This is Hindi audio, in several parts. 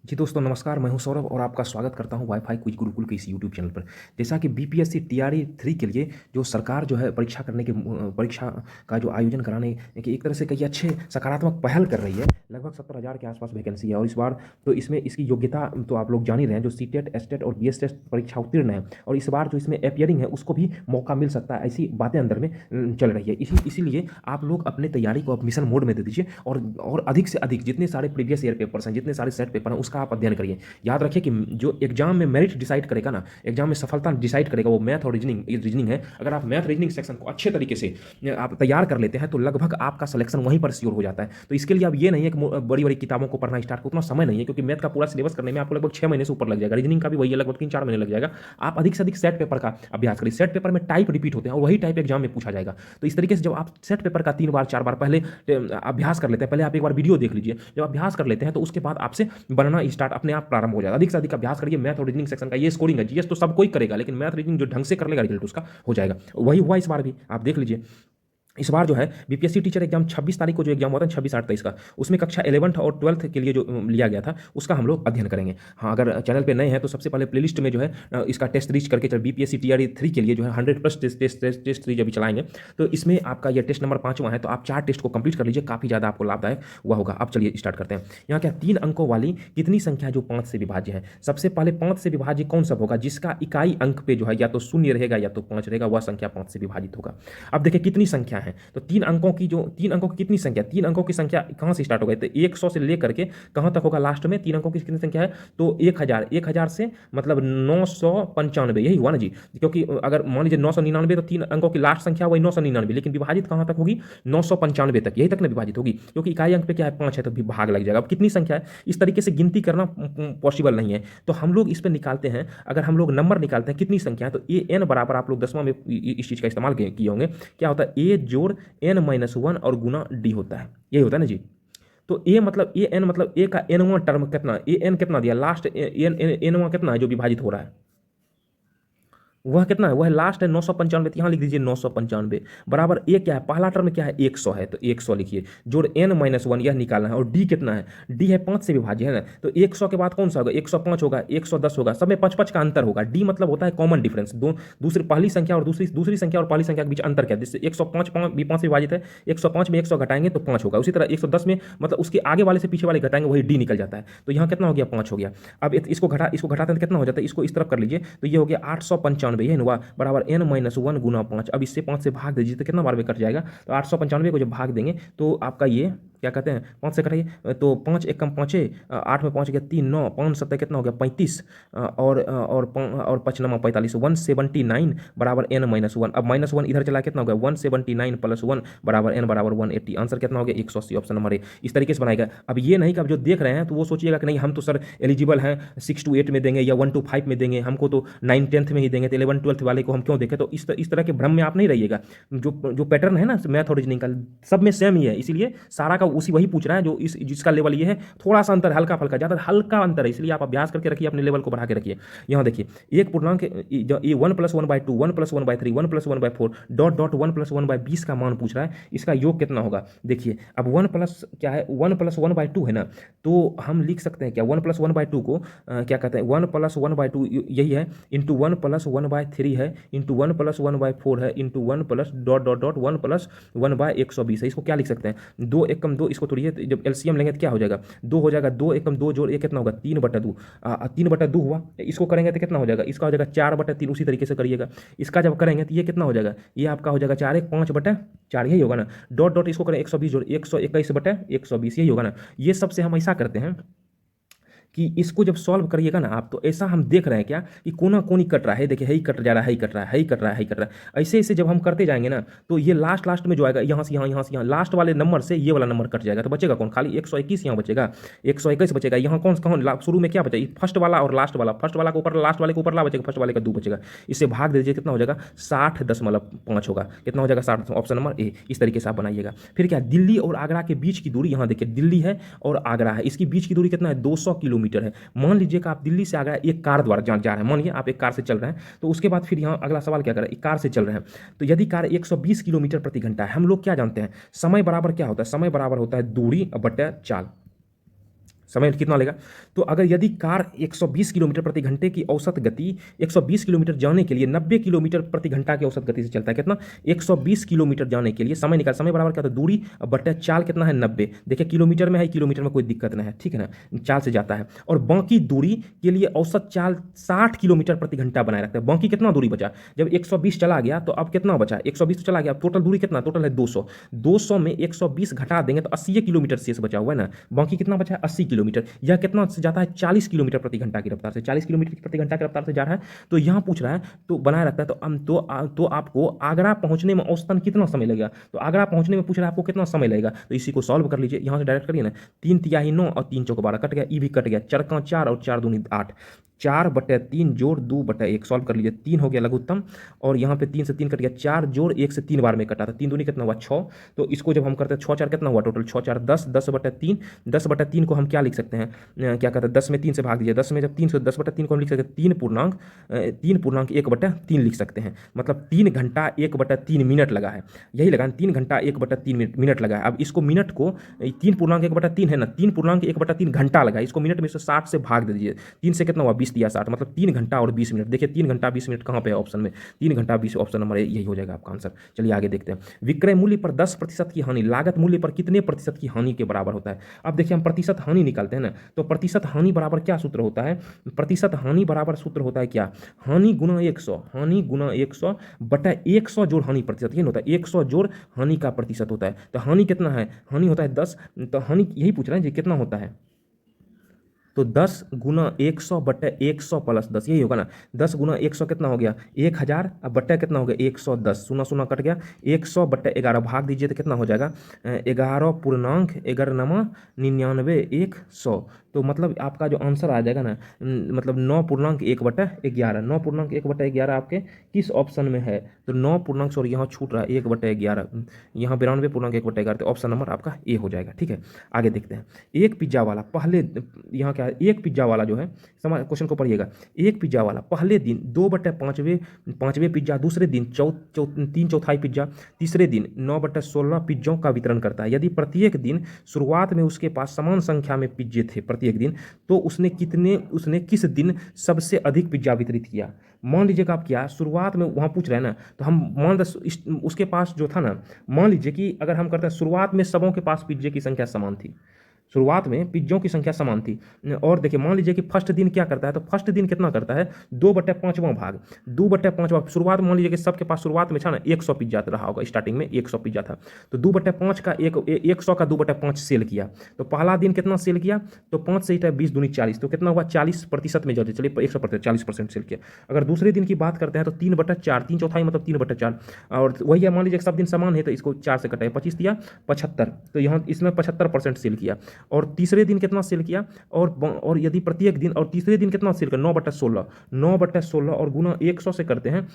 जी दोस्तों नमस्कार, मैं हूं सौरभ और आपका स्वागत करता हूं वाईफाई क्विज गुरुकुल के इस यूट्यूब चैनल पर। जैसा कि बीपीएससी टीआरई 3 के लिए जो सरकार जो है परीक्षा करने के परीक्षा का जो आयोजन कराने की एक तरह से कई अच्छे सकारात्मक पहल कर रही है। लगभग 70,000 के आसपास वैकेंसी है और इस बार तो इसमें इसकी योग्यता तो आप लोग जान ही रहे हैं, जो सीटेट, एसटेट और बीएस टेस्ट परीक्षा उत्तीर्ण है और इस बार जो इसमें अपियरिंग है उसको भी मौका मिल सकता है, ऐसी बातें अंदर में चल रही है। इसीलिए आप लोग अपने तैयारी को अब मिशन मोड में दे दीजिए और अधिक से अधिक जितने सारे प्रीवियस ईयर पेपर्स हैं, जितने सारे सेट पेपर हैं, उसका आप अध्ययन करिए। याद रखिए कि जो एग्जाम में मेरिट डिसाइड करेगा ना, एग्जाम में सफलता डिसाइड करेगा, वो मैथ और रीजनिंग है। अगर आप मैथ रीजनिंग सेक्शन को अच्छे तरीके से आप तैयार कर लेते हैं तो लगभग आपका सिलेक्शन वहीं पर श्योर हो जाता है। तो इसके लिए अब ये नहीं है कि बड़ी बड़ी किताबों को पढ़ना स्टार्ट, उतना समय नहीं है क्योंकि मैथ का पूरा सिलेबस करने में आपको लगभग 6 महीने से ऊपर लग जाएगा, रीजनिंग का भी वही लगभग 3-4 महीने लग जाएगा। आप अधिक से अधिक सेट पेपर का अभ्यास करिए। सेट पेपर में टाइप रिपीट होते हैं और वही टाइप एग्जाम में पूछा जाएगा। तो इस तरीके से जब आप सेट पेपर का 3 बार 4 बार पहले अभ्यास कर लेते हैं, पहले आप एक बार वीडियो देख लीजिए, जब अभ्यास कर लेते हैं तो उसके बाद आपसे बनना स्टार्ट अपने आप प्रारंभ हो जाएगा। अधिक से अधिक अभ्यास करिए। मैथ और रीजनिंग सेक्शन का ये स्कोरिंग है, जीएस तो सब कोई करेगा लेकिन मैथ रीजनिंग जो ढंग से कर लेगा रिजल्ट उसका हो जाएगा। वही हुआ इस बार भी, आप देख लीजिए। इस बार जो है बीपीएससी टीचर एग्जाम 26 तारीख को जो एग्जाम हुआ था, 26/8/23 का, उसमें कक्षा 11th और 12th के लिए जो लिया गया था उसका हम लोग अध्ययन करेंगे। हाँ, अगर चैनल पे नए हैं तो सबसे पहले प्लेलिस्ट में जो है इसका टेस्ट सीरीज करके चल बीपीएससी टीआरई 3 के लिए जो है 100+ टेस्ट सीरीज अभी चलाएंगे। तो इसमें आपका यह टेस्ट नंबर 5वां है, तो आप 4 टेस्ट को कंप्लीट कर लीजिए, काफ़ी ज़्यादा आपको लाभदायक हुआ होगा। अब चलिए स्टार्ट करते हैं। यहाँ क्या 3 अंकों वाली कितनी संख्या जो 5 से विभाज्य है? सबसे पहले 5 से विभाज्य कौन सा होगा जिसका इकाई अंक पे जो है या तो 0 रहेगा या तो 5 रहेगा, वह संख्या 5 से विभाजित होगा। अब देखिए कितनी संख्या है, तो 3 अंकों की कितनी संख्या, 3 अंकों की संख्या कहां से स्टार्ट होगा? तो 100 से लेकर के कहां तक होगा लास्ट में? 3 अंकों की कितनी संख्या है? तो 1000 से मतलब 995, यही हुआ ना जी। क्योंकि अगर मान लीजिए 999 तो 3 अंकों की लास्ट संख्या वही 999, लेकिन विभाजित कहां तक होगी? 995 तक, यही तक ना विभाजित होगी, क्योंकि इकाई अंक पे क्या है 5 है तो भाग लग जाएगा। अब कितनी संख्या है इस तरीके से गिनती करना पॉसिबल नहीं है, तो हम लोग इस पर निकालते हैं। अगर हम लोग नंबर निकालते हैं कितनी संख्या है, तो ए एन बराबर, आप लोग 10वां में इस चीज का इस्तेमाल किए होंगे, क्या होता है? ए जोड़ n-1 और गुना डी होता है, यही होता है ना जी। तो ए मतलब ए एन मतलब ए का n वां टर्म कितना, ए एन कितना दिया, लास्ट एन वां कितना है जो विभाजित हो रहा है, वह कितना है? वह लास्ट है 995, यहाँ लिख दीजिए 995 बराबर ए क्या है? पहला टर्म क्या है? 100 है, तो 100 लिखिए, जोड़ n-1 यह निकालना है। और डी कितना है? डी है 5 से विभाज्य है ना, तो 100 के बाद कौन सा होगा? 105 होगा, 110 होगा, सब में 5-5 का अंतर होगा। डी मतलब होता है कॉमन डिफरेंस, दूसरी पहली संख्या और दूसरी संख्या और पहली संख्या के बीच अंतर क्या है? जिससे 105 भी 5 से विभाजित है, 105 में 100 घटाएंगे तो 5 होगा। उसी तरह 110 में मतलब उसके आगे वाले से पीछे वाले घटाएंगे, वही डी निकल जाता है। तो यहाँ कितना हो गया? 5 हो गया। अब इसको घटाते हैं तो कितना हो जाता है? इसको इस तरफ कर लीजिए, तो ये हो गया 895, यह हुआ बराबर n-1 गुना 5। अब इससे 5 से भाग दीजिए तो कितना बार में कट जाएगा? तो 895 को जब भाग देंगे तो आपका ये क्या कहते हैं, 5 से कटाइए तो 5 एक कम 5, 8 में 5 गया 3, 9, 5 7 कितना हो गया? 35 और 5 9 45, 179 बराबर n-1। अब -1 इधर चला, कितना हो गया? 179 + 1 बराबर n बराबर 180। आंसर कितना हो गया? 180, ऑप्शन नंबर ए। इस तरीके से बनाएगा। अब ये नहीं कि अब जो देख रहे हैं तो वो सोचिएगा कि नहीं हम तो सर एलिजिबल हैं 6 to 8 में देंगे या 1 to 5 में देंगे, हमको तो 9 10th में ही देंगे, तो 11 12th वाले को हम क्यों देखें? तो इस तरह के भ्रम में आप नहीं रहिएगा। जो पैटर्न है ना मैथ और रीजनिंग का, सब में सेम ही है, इसीलिए सारा का वही पूछ रहा है। जो जिसका लेवल ये है, थोड़ा सा अंतर, हल्का फल्का, ज़्यादा हल्का अंतर है, इसलिए आप अभ्यास करके रखिए, अपने लेवल को बढ़ा के रखिए। यहाँ देखिए एक पूर्णांक ये 1 + 1/2, 1 + 1/3, 1 + 1/4 डॉट 1 + 1/20 का मान पूछ रहा है। इसका योग कितना होगा? देखिए अब 1 प्लस क्या है? 1 + 1/2 है ना, तो हम लिख सकते हैं क्या 1 + 1/2 को क्या कहते हैं? 1 + 1/2 यही है, इंटू 1 + 1/3 है, इंटू 1 + 1/4 है, इंटू 1 + डॉट 1 + 1/120 है। इसको क्या लिख सकते हैं? 2 1 कम 2, इसको तोड़िए, जब एलसीएम लेंगे तो क्या हो जाएगा? 2 हो जाएगा, 2 1 कम 2 जोड़ 1 कितना होगा? 3/2। 3/2 हुआ, इसको करेंगे तो कितना हो जाएगा? इसका हो जाएगा 4/3। उसी तरीके से करिएगा, इसका जब करेंगे तो ये कितना हो जाएगा? ये आपका हो जाएगा 4 1 5/4, यही होगा ना। डॉट इसको करें 120 जोड़ 121/120, यही होगा ना। ये सबसे हम ऐसा करते हैं कि इसको जब सॉल्व करिएगा ना आप, तो ऐसा हम देख रहे हैं क्या कि कोना कोनी कट रहा है, देखिए है ही कट जा रहा है, ही कट रहा है, है ही कट रहा है, ही कट रहा है। ऐसे ऐसे जब हम करते जाएंगे ना, तो ये लास्ट में जो आएगा, यहाँ से यहाँ, यहाँ से यहाँ, लास्ट वाले नंबर से ये वाला नंबर कट जाएगा, तो बचेगा कौन? खाली 121 यहाँ बचेगा, 121 बचेगा। यहाँ कौन शुरू में क्या बचा? फर्स्ट वाला और लास्ट वाला, फर्स्ट वाला को ऊपर, लास्ट वाले को ऊपर ला बचेगा, फर्स्ट वाले का 2 बचेगा। इससे भाग दीजिए, कितना हो जाएगा? 60.5 होगा। कितना हो जाएगा? 60, ऑप्शन नंबर ए। इस तरीके से आप बनाइएगा। फिर क्या, दिल्ली और आगरा के बीच की दूरी, यहाँ देखिए दिल्ली है और आगरा है, इसकी बीच की दूरी कितना है? 200 किलोमीटर है। मान लीजिए कि आप दिल्ली से आगरा एक कार द्वारा जा रहे हैं, मानिए आप एक कार से चल रहे हैं, तो उसके बाद फिर यहाँ अगला सवाल क्या करें? एक कार से चल रहे हैं, तो यदि कार 120 किलोमीटर प्रति घंटा है, हम लोग क्या जानते हैं? समय बराबर क्या होता है? समय बराबर होता है दूरी बटा चाल। समय कितना लेगा? तो अगर यदि कार 120 किलोमीटर प्रति घंटे की औसत गति 120 किलोमीटर जाने के लिए 90 किलोमीटर प्रति घंटा की औसत गति से चलता है, कितना? 120 किलोमीटर जाने के लिए समय निकाल, समय बराबर क्या होता है? दूरी बटा चाल कितना है? 90। देखिए किलोमीटर में है, किलोमीटर में कोई दिक्कत नहीं है, ठीक है ना, चाल से जाता है। और बाकी दूरी के लिए औसत चाल 60 किलोमीटर प्रति घंटा बनाए रखता है। बाकी कितना दूरी बचा? जब 120 चला गया तो अब कितना बचा? 120 तो चला गया, टोटल दूरी कितना? टोटल है 200। 200 में 120 घटा देंगे तो 80 किलोमीटर शेष बचा हुआ है ना। बाकी कितना बचा है? 80 किलोमीटर। यह कितना से जाता है? 40 किलोमीटर प्रति घंटा की रफ्तार से, 40 किलोमीटर प्रति घंटा की रफ्तार से जा रहा है। तो यहाँ पूछ रहा है तो बनाए रखता है, तो आपको आगरा पहुंचने में औसतन कितना समय लगेगा? तो आगरा पहुंचने में पूछ रहा है आपको कितना समय लगेगा। तो इसी को सॉल्व कर लीजिए, यहाँ से डायरेक्ट करिए ना। 3 तिहाई 9 और 3 चौक 12 कट गया, ई भी कट गया, 4 का 4 और 4 दूनी 8, 4/3 जोड़ 2/1 सॉल्व कर लीजिए। 3 हो गया लघुत्तम, और यहाँ पे 3 से 3 कट गया, 4 जोड़ 1 से 3 बार में कटा था, 3 दूनी कितना हुआ? 6। तो इसको जब हम करते हैं 6 4 कितना हुआ? टोटल 6 4 10, 10/3, 10/3 को हम क्या लिख सकते हैं? क्या कहते हैं? 10 में 3 से भाग दीजिए, 10 में जब 3 से 10/3 को हम लिख सकते हैं 3.1/3 लिख सकते हैं। मतलब 3 घंटा 1/3 मिनट लगा है, यही लगा 3 घंटा 1/3 मिनट लगा है। अब इसको मिनट को 3.1/3 है ना, 3.1/3 घंटा लगा है, इसको मिनट में से 60 से भाग दे दीजिए। 3 से कितना हुआ? 20 दिया 60, मतलब 3 घंटा और 20 मिनट। देखिए 3 घंटा 20 मिनट कहाँ पे है ऑप्शन में? 3 घंटा 20, ऑप्शन नंबर यही हो जाएगा आपका आंसर। चलिए आगे देखते हैं। विक्रय मूल्य पर 10% की हानि लागत मूल्य पर कितने प्रतिशत की हानि के बराबर होता है? अब देखिए हम प्रतिशत हानि निकालते हैं ना, तो प्रतिशत हानि बराबर क्या सूत्र होता है? प्रतिशत हानि बराबर सूत्र होता है क्या? हानि गुना 100, हानि गुना 100 बटा 100 जोड़ हानि प्रतिशत, ये होता है 100 जोड़ हानि का प्रतिशत होता है। तो हानि कितना है? हानि होता है 10, तो हानि यही पूछ रहे हैं जी कितना होता है? तो 10 गुना 100 बट्टे 100 प्लस 10, यही होगा ना। 10 गुना 100 कितना हो गया? 1000, अब बट्टे कितना हो गया? 110, सुना सुना कट गया, 100 बट्टे 11 भाग दीजिए तो कितना हो जाएगा? 11.99 तो मतलब आपका जो आंसर आ जाएगा ना, मतलब 9.1/11, 9.1/11 आपके किस ऑप्शन में है? तो 9 सॉरी यहाँ छूट रहा है 1/11, यहाँ 92.1/11, तो ऑप्शन नंबर आपका ए हो जाएगा। ठीक है, आगे देखते हैं। एक पिज्जा वाला पहले, यहाँ क्या है? एक पिज्जा वाला जो है, क्वेश्चन को पढ़िएगा। एक पिज्जा वाला पहले दिन 2/5वें पिज्जा, दूसरे दिन 3/4 पिज्जा, तीसरे दिन 9/16 पिज्जों का वितरण करता है। यदि प्रत्येक दिन शुरुआत में उसके पास समान संख्या में पिज्जे थे प्रत्येक दिन, तो उसने किस दिन सबसे अधिक पिज्जा वितरित किया? मान लीजिएगा आप क्या शुरुआत में वहाँ पूछ रहे हैं ना, तो हम उसके पास जो था ना, मान लीजिए कि अगर हम करते हैं शुरुआत में सबों के पास पिज्जे की संख्या समान थी, शुरुआत में पिज्जों की संख्या समान थी। और देखिए मान लीजिए कि फर्स्ट दिन क्या करता है, तो फर्स्ट दिन कितना करता है? 2/5वां भाग, 2/5। शुरुआत में मान लीजिए कि सबके पास शुरुआत में था ना 100 पिज्जा रहा होगा, स्टार्टिंग में 100 पिज्जा था, तो 2/5 का 100 का 2/5 सेल किया। तो पहला दिन कितना सेल किया? तो 5 से 20 दूनी 40, तो कितना हुआ? 40% में जाते, चलिए 100%, 40% सेल किया। अगर दूसरे दिन की बात करते हैं तो 3/4, 3/4 मतलब 3/4, और वही है मान लीजिए सब दिन समान है, तो इसको 4 से कटाए, 25 दिया 75, तो यहाँ इसमें 75% सेल किया। और तीसरे दिन कितना सेल किया? और यदि प्रत्येक दिन, और तीसरे दिन कितना सेल किया? 9/16, 9/16 और गुना 100 से करते हैं,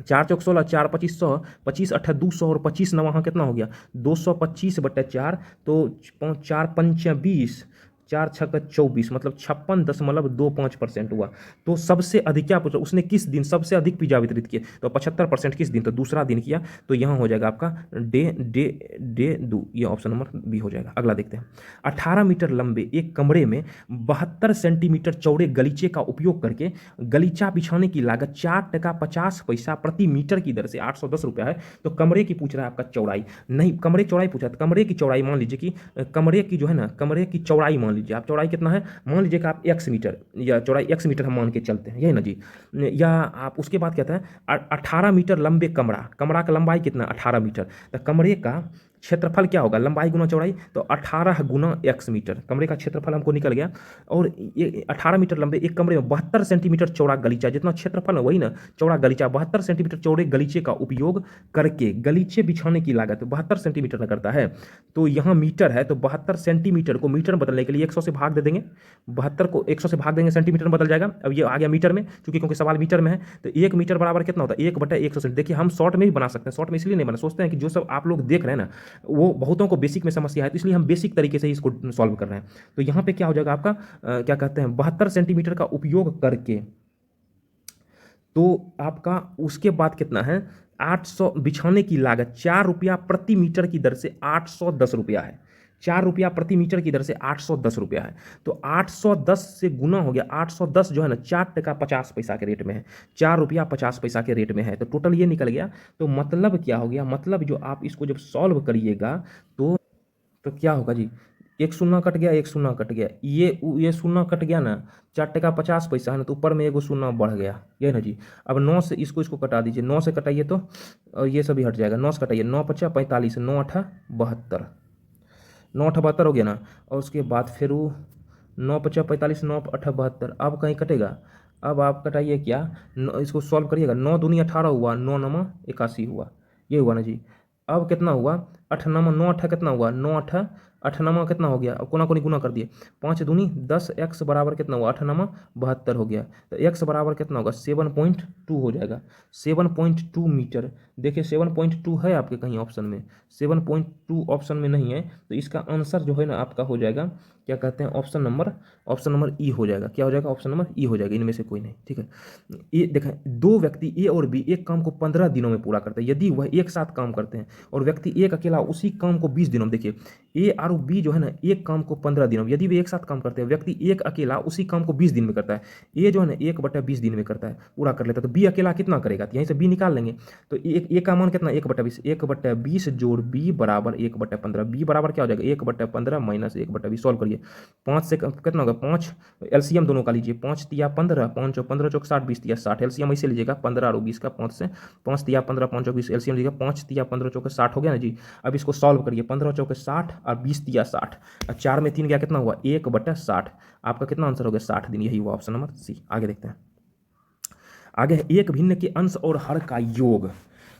4 चौक 16, 4 25 100, 25 8 200 और 25 9 वहाँ कितना हो गया? 225/4, तो 4 5 20, 4 6 24, मतलब 56.25% हुआ। तो सबसे अधिक क्या पूछा? उसने किस दिन सबसे अधिक पिज्जा वितरित किए? तो 75% किस दिन? तो दूसरा दिन किया। तो यहाँ हो जाएगा आपका डे दो, ये ऑप्शन नंबर बी हो जाएगा। अगला देखते हैं। 18 मीटर लंबे एक कमरे में 72 सेंटीमीटर चौड़े गलीचे का उपयोग करके गलीचा बिछाने की लागत 4 टका 50 पैसा प्रति मीटर की दर से 810 रुपया है। तो कमरे की पूछ रहा है आपका चौड़ाई, नहीं कमरे की चौड़ाई पूछा, तो कमरे की चौड़ाई मान लीजिए कि कमरे की जो है ना, कमरे की चौड़ाई मान लीजिए आप, चौड़ाई कितना है? मान लीजिए कि आप x मीटर, या चौड़ाई x मीटर हम मान के चलते हैं, यही ना जी। या आप उसके बाद कहते हैं 18 मीटर लंबे कमरा का लंबाई कितना? 18 मीटर। तो कमरे का क्षेत्रफल क्या होगा? लंबाई गुना चौड़ाई, तो 18 गुना x मीटर, कमरे का क्षेत्रफल हमको निकल गया। और ये 18 मीटर लंबे एक कमरे में 72 सेंटीमीटर चौड़ा गलीचा, जितना क्षेत्रफल है वही ना चौड़ा गलीचा, 72 सेंटीमीटर चौड़े गलीचे का उपयोग करके गलीचे बिछाने की लागत 72 सेंटीमीटर करता है। तो यहाँ मीटर है, तो 72 सेंटीमीटर को मीटर में बदलने के लिए 100 से भाग दे देंगे, 72 को 100 से भाग देंगे, सेंटीमीटर में बदल जाएगा। अब ये आ गया मीटर में, क्योंकि सवाल मीटर में है, तो 1 मीटर बराबर कितना होता है? 1/100। देखिए हम शॉर्ट में भी बना सकते हैं, शॉर्ट में इसलिए नहीं बना, सोचते हैं कि जो सब आप लोग देख रहे हैं ना, वो बहुतों को बेसिक में समस्या है, तो इसलिए हम बेसिक तरीके से ही इसको सॉल्व कर रहे हैं। तो यहाँ पे क्या हो जाएगा आपका, क्या कहते हैं, 72 सेंटीमीटर का उपयोग करके, तो आपका उसके बाद कितना है? 800 बिछाने की लागत 4 रुपया प्रति मीटर की दर से 810 रुपया है। ₹4 प्रति मीटर की दर से 810 रुपया है। तो 810 से गुना हो गया, 810 जो है ना ₹4.50 के रेट में है, ₹4.50 के रेट में है। तो टोटल ये निकल गया। तो मतलब क्या हो गया, मतलब जो आप इसको जब सॉल्व करिएगा तो क्या होगा जी, एक शून्य कट गया, एक शून्य कट गया, ये शून्य कट गया ना, ₹4.50 है ना, तो ऊपर में एगो शून्य बढ़ गया, ये ना जी। अब 9 से इसको कटा दीजिए, 9 से कटाइए तो ये सभी हट जाएगा, 9 से कटाइए, 9 पचा 45, 9 अठा 72, 9 अठा 72 हो गया ना। और उसके बाद फिर वो 9 पचा 45, 9 अठा 72, अब कहीं कटेगा। अब आप कटाइए क्या, इसको सॉल्व करिएगा, 9 दूनी 18 हुआ, 9 नमा 81 हुआ, ये हुआ ना जी। अब कितना हुआ, 8 नमा 9 अठा कितना हुआ, 9 अठा 8 नमा कितना हो गया, अब कोना कोनी गुना कर दिए, 5 दूनी 10, x बराबर कितना हुआ, 8 नमा 72 हो गया। तो x बराबर कितना होगा, 7.2 हो जाएगा, 7.2 मीटर। देखिए 7.2 है आपके कहीं ऑप्शन में, 7.2 ऑप्शन में नहीं है, तो इसका आंसर जो है ना आपका हो जाएगा, क्या कहते हैं, ऑप्शन नंबर ई हो जाएगा। क्या हो जाएगा, ऑप्शन नंबर ई हो जाएगा, इनमें से कोई नहीं, ठीक है। ये देखें, दो व्यक्ति ए और बी एक काम को 15 दिनों में पूरा करते हैं। यदि वह एक साथ काम करते हैं और व्यक्ति एक अकेला उसी काम को 20 दिनों में, देखिए ए और बी जो है ना एक काम को 15 दिनों में, यदि वे एक साथ काम करते हैं, व्यक्ति एक अकेला उसी काम को 20 दिन में करता है, ए जो है ना 1/20 दिन में करता है, पूरा कर लेता है, तो बी अकेला कितना करेगा, तो यहीं से बी निकाल लेंगे। तो ए का मान कितना, 1/20, 1/20 जोड़ बी बराबर 1/15, बी बराबर क्या हो जाएगा, 1/15 माइनस 1/20, सॉल्व करिए, 5 से कितना होगा, 5 एलसीएम दोनों का लीजिए, 5 तिया 15, 5 चौक 15 चौक 60, 20 तिया 60, एलसीएम ऐसे लीजिएगा 15 और 20 का, 5 से 5 तिया 15, 5 चौक 20, एलसीएम लीजिएगा, 5 तिया 15 चौक 60 हो गया ना जी। अब इसको सॉल्व करिए, 15 चौक 60 और 20 तिया 60, और 4 में 3 गया, कितना हुआ, 1/60, आपका कितना आंसर हो गया, 60 दिन, यही हुआ ऑप्शन नंबर सी। आगे देखते हैं, आगे एक भिन्न के अंश और हर का योग।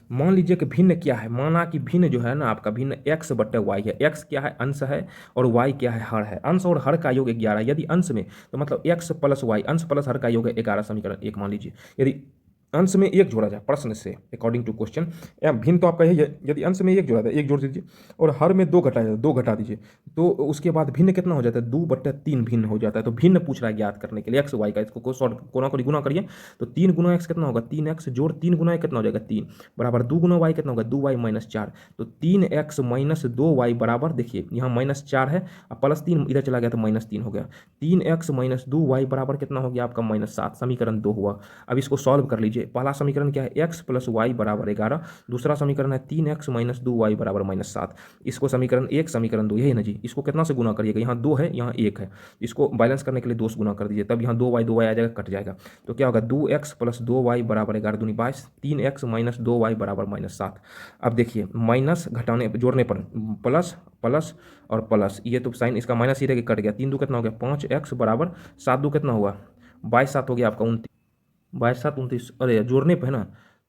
मान लीजिए कि भिन्न क्या है, माना कि भिन्न जो है ना आपका भिन्न x/y है, x क्या है, अंश है, और y क्या है, हर है। अंश और हर का योग 11, यदि अंश में तो मतलब x प्लस y, अंश प्लस हर का योग है 11, समीकरण 1 मान लीजिए। यदि अंश में एक जोड़ा जाए प्रश्न से, अकॉर्डिंग टू क्वेश्चन, या भिन्न तो आपका यही है, यदि अंश में एक जोड़ा जाए, एक जोड़ दीजिए, और हर में 2 घटा जाए, 2 घटा दीजिए, तो उसके बाद भिन्न कितना हो जाता है, 2/3 भिन्न हो जाता है। तो भिन्न पूछ रहा है ज्ञात करने के लिए एक्स वाई का, इसको सॉर्ट कोना को गुना करिए, तो 3 गुना एक्स कितना होगा, 3x जोड़ 3 गुना कितना हो जाएगा, 3 बराबर 2 गुना वाई कितना होगा, 2y माइनस 4, तो 3x माइनस 2y बराबर, देखिए यहाँ -4 है, अब +3 इधर चला गया तो -3 हो गया, 3x माइनस 2y बराबर कितना हो गया आपका, -7, समीकरण 2 हुआ। अब इसको सॉल्व कर लीजिए, पहला समीकरण क्या है, x प्लस वाई बराबर 11, दूसरा समीकरण है 3x माइनस 2y बराबर -7, इसको समीकरण 1 समीकरण 2, यही ना जी। इसको कितना से गुना करिएगा, यहाँ 2 है, यहाँ 1 है, इसको बैलेंस करने के लिए 2 से गुना कर दीजिए, तब यहाँ 2y आ जाएगा, कट जाएगा, तो क्या होगा, 2x प्लस 2y बराबर 11 दूनी 22, 3x माइनस 2y बराबर -7। अब देखिए माइनस घटाने जोड़ने पर प्लस प्लस और प्लस, ये तो साइन इसका माइनस ही रह कट गया, 3 2 कितना हो गया, 5x बराबर 7 2 कितना हुआ, 22 7 हो गया आपका 29, 22 7 29, अरे जोड़ने पे है ना,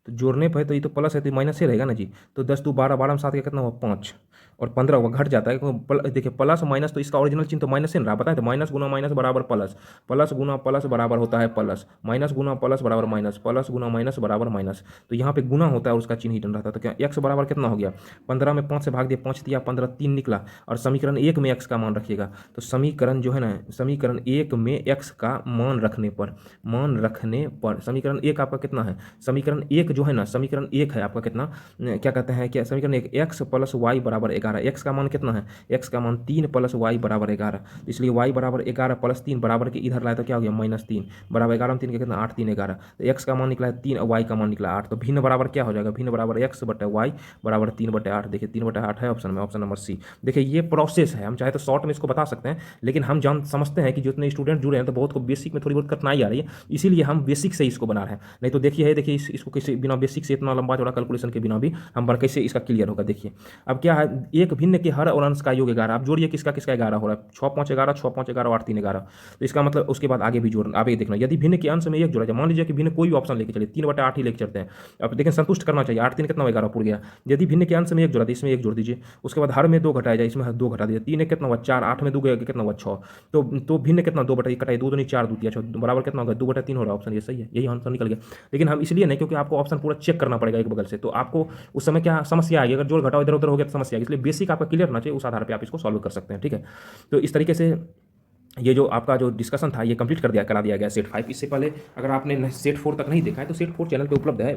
तो जोड़ने पे तो ये तो प्लस है तो माइनस से रहेगा ना जी। तो 10 2 12, 12 में 7 का कितना हुआ, 5, और 15 हुआ, घट जाता है क्योंकि देखिए प्लस माइनस, तो इसका ओरिजिनल चिन्ह तो माइनस से ना रहा, बताएं, तो माइनस गुना माइनस बराबर प्लस, प्लस गुना प्लस बराबर होता है प्लस, माइनस गुना प्लस बराबर माइनस, प्लस गुना माइनस बराबर माइनस, तो यहाँ पे गुना होता है और उसका चिन्ह ही डन रहता है। तो क्या एक्स बराबर कितना हो गया, 15 में 5 से भाग दिया, 5 दिया 15, 3 निकला, और समीकरण 1 में एक्स का मान रखिएगा, तो समीकरण जो है ना, समीकरण 1 में एक्स का मान रखने पर समीकरण 1 आपका कितना है, समीकरण 1 जो है ना, समीकरण 1 है आपका कितना, क्या कहते हैं, क्या समीकरण 1, एक्स प्लस वाई बराबर 11, एक्स का मान कितना है, एक्स का मान 3 प्लस वाई बराबर 11, इसलिए वाई बराबर 11 प्लस 3 बराबर के इधर लाए तो क्या हो गया, -3 बराबर 11 में 3 का कितना, 8 3 11, तो एक्स का मान निकला है 3 और वाई का मान निकला 8, तो भिन्न बराबर क्या हो जाएगा, भिन्न बराबर x/y बराबर 3/8, देखिए 3/8 है ऑप्शन में, ऑप्शन नंबर सी। देखिए ये प्रोसेस है, हम चाहे तो शॉर्ट में इसको बता सकते हैं, लेकिन हम समझते हैं कि जितने स्टूडेंट जुड़े हैं तो बहुत को बेसिक में थोड़ी बहुत कठिनाई आ रही है, इसीलिए हम बेसिक से इसको बना रहे हैं। नहीं तो देखिए देखिए इसको कैसे बिना बेसिक से इतना लंबा चौड़ा कैलकुलेशन के बिना भी हम कैसे इसका क्लियर होगा। देखिए अब क्या है, एक भिन्न के हर और अंश का योग 11, आप जोड़िए किसका किसका 11 हो रहा है, 6 5 11, 6 5 11, 8 3 11, तो इसका मतलब उसके बाद आगे भी जोड़ना, आगे देखना, यदि भिन्न के अंश में एक जोड़ा जाए, मान लीजिए कि भिन्न कोई भी ऑप्शन लेके चलिए, 3/8 ही लेके चलते हैं, अब लेकिन संतुष्ट करना चाहिए, 8 3 कितना 11 पूर गया। यदि भिन्न के अंश में एक जोड़ा था, इसमें एक जोड़ दीजिए, उसके बाद हर में 2 घटाया जाए, इसमें 2 घटा दीजिए, 3 कितना हुआ 4, 8 में 2 गया कितना हुआ 6, तो भिन्न कितना 2/3 कटाई, 2 दूनी 4 2 6 बराबर कितना होगा 2/3 हो रहा है, ऑप्शन ये सही है, यही आंसर निकल गया। लेकिन हम इसलिए नहीं, क्योंकि आपको ऑप्शन पूरा चेक करना पड़ेगा एक बगल से, तो आपको उस समय क्या समस्या आएगी, अगर जोड़ घटाओ इधर उधर हो गया तो समस्या आएगी, इसलिए बेसिक आपका क्लियर होना चाहिए, उस आधार पर आप इसको सॉल्व कर सकते हैं, ठीक है। तो इस तरीके से ये जो आपका जो डिस्कशन था ये कंप्लीट करा दिया गया सेट 5। इससे पहले अगर आपने सेट 4 तक नहीं देखा है तो सेट 4 चैनल पे उपलब्ध है।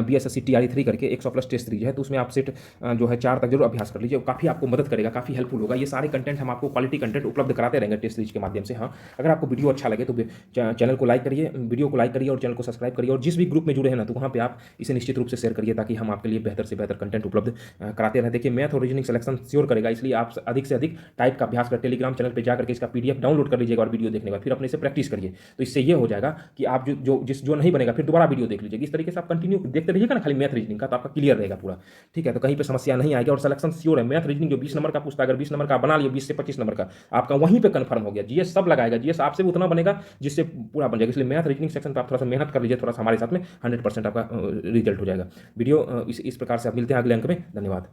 BSSC TRE 3 करके 100+ टेस्ट सीरीज है, तो उसमें आप सेट जो है 4 तक जरूर अभ्यास कर लीजिए, काफ़ी आपको मदद करेगा, काफ़ी हेल्पफुल होगा। ये सारे कंटेंट हम आपको क्वालिटी कंटेंट उपलब्ध कराते रहेंगे टेस्ट सीरीज के माध्यम से। हाँ, अगर आपको वीडियो अच्छा लगे तो चैनल को लाइक करिए, वीडियो को लाइक करिए और चैनल को सब्सक्राइब करिए, और जिस भी ग्रुप में जुड़े हैं ना तो वहाँ पे आप इसे निश्चित रूप से शेयर करिए, ताकि हम आपके लिए बेहतर से बेहतर कंटेंट उपलब्ध कराते रहें। देखिए, मैथ और रीजनिंग सिलेक्शन श्योर करेगा, इसलिए आप अधिक से अधिक टाइप का अभ्यास कर टेलीग्राम चैनल पर जाकर के इसका PDF डाउनलोड कर लीजिएगा और वीडियो देखने के बाद फिर अपने से प्रैक्टिस करिए। तो इससे ये हो जाएगा कि आप जो नहीं बनेगा फिर दोबारा वीडियो देख लीजिएगा। इस तरीके से आप कंटिन्यू देखते रहिएगा ना खाली मैथ रीजनिंग का, तो आपका क्लियर रहेगा पूरा। ठीक है, तो कहीं पे समस्या नहीं आएगी और सिलेक्शन श्योर है। मैथ रीजनिंग जो 20 नंबर का पूछता है, अगर 20 नंबर का बना लिया, 20 से 25 नंबर का आपका वहीं पे कंफर्म हो गया। GS सब लगाएगा, GS आपसे भी उतना बनेगा जिससे पूरा बन जाएगा। इसलिए मैथ रीजनिंग सेक्शन पर आप थोड़ा सा मेहनत कर लीजिए, थोड़ा सा हमारे साथ में 100% आपका रिजल्ट हो जाएगा। वीडियो इस प्रकार से आप मिलते हैं अगले अंक में। धन्यवाद।